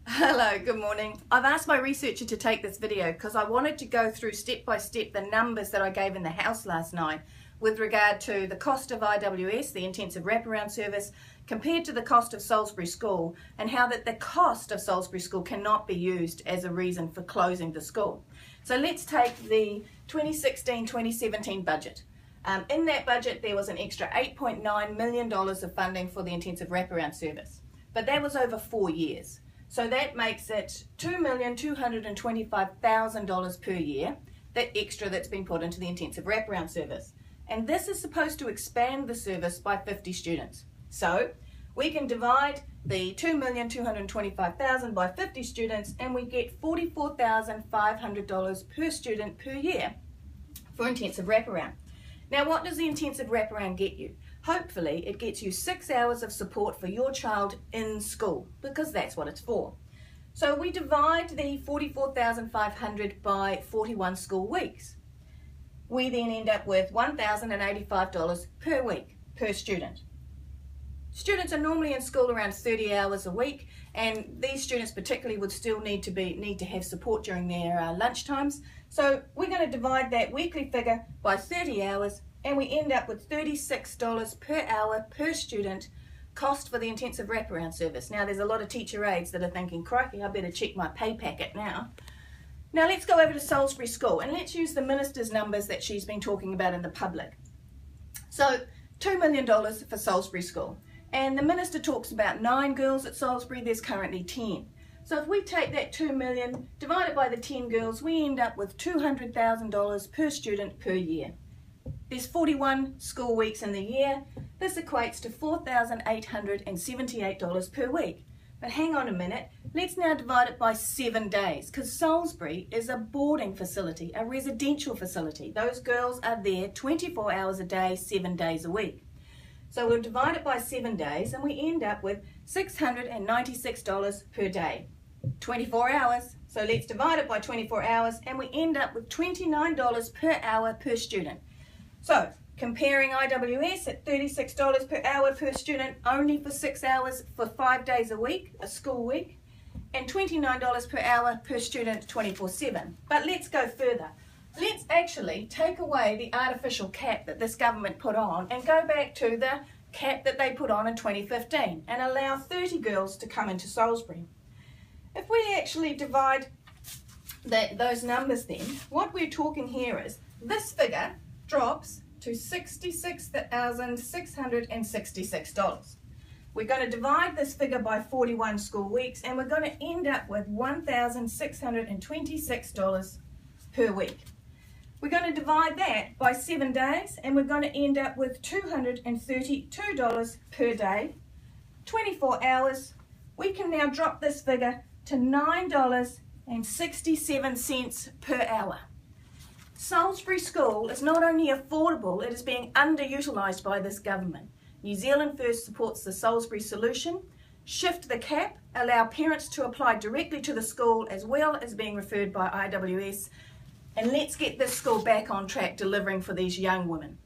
Hello, good morning. I've asked my researcher to take this video because I wanted to go through step by step the numbers that I gave in the house last night with regard to the cost of IWS, the intensive wraparound service, compared to the cost of Salisbury School, and how that the cost of Salisbury School cannot be used as a reason for closing the school. So let's take the 2016-2017 budget. In that budget there was an extra $8.9 million of funding for the intensive wraparound service, but that was over 4 years. So that makes it $2,225,000 per year, that extra that's been put into the intensive wraparound service. And this is supposed to expand the service by 50 students. So we can divide the $2,225,000 by 50 students and we get $44,500 per student per year for intensive wraparound. Now what does the intensive wraparound get you? Hopefully it gets you 6 hours of support for your child in school, because that's what it's for. So we divide the $44,500 by 41 school weeks. We then end up with $1,085 per week per student. Students are normally in school around 30 hours a week, and these students particularly would still need to have support during their lunch times. So we're going to divide that weekly figure by 30 hours and we end up with $36 per hour per student cost for the intensive wraparound service. Now there's a lot of teacher aides that are thinking, crikey, I better check my pay packet now. Now let's go over to Salisbury School and let's use the minister's numbers that she's been talking about in the public. So $2 million for Salisbury School. And the minister talks about 9 girls at Salisbury, there's currently 10. So if we take that $2 million, divide it by the 10 girls, we end up with $200,000 per student per year. There's 41 school weeks in the year. This equates to $4,878 per week. But hang on a minute, let's now divide it by 7 days, because Salisbury is a boarding facility, a residential facility. Those girls are there 24 hours a day, 7 days a week. So we'll divide it by 7 days and we end up with $696 per day. 24 hours, so let's divide it by 24 hours and we end up with $29 per hour per student. So comparing IWS at $36 per hour per student only for 6 hours for 5 days a week, a school week, and $29 per hour per student 24/7. But let's go further. Let's actually take away the artificial cap that this government put on and go back to the cap that they put on in 2015 and allow 30 girls to come into Salisbury. If we actually divide those numbers then, what we're talking here is this figure drops to $66,666. We're going to divide this figure by 41 school weeks and we're going to end up with $1,626 per week. We're going to divide that by 7 days and we're going to end up with $232 per day, 24 hours. We can now drop this figure to $9.67 per hour. Salisbury School is not only affordable, it is being underutilised by this government. New Zealand First supports the Salisbury solution. Shift the cap, allow parents to apply directly to the school as well as being referred by IWS, and let's get this school back on track delivering for these young women.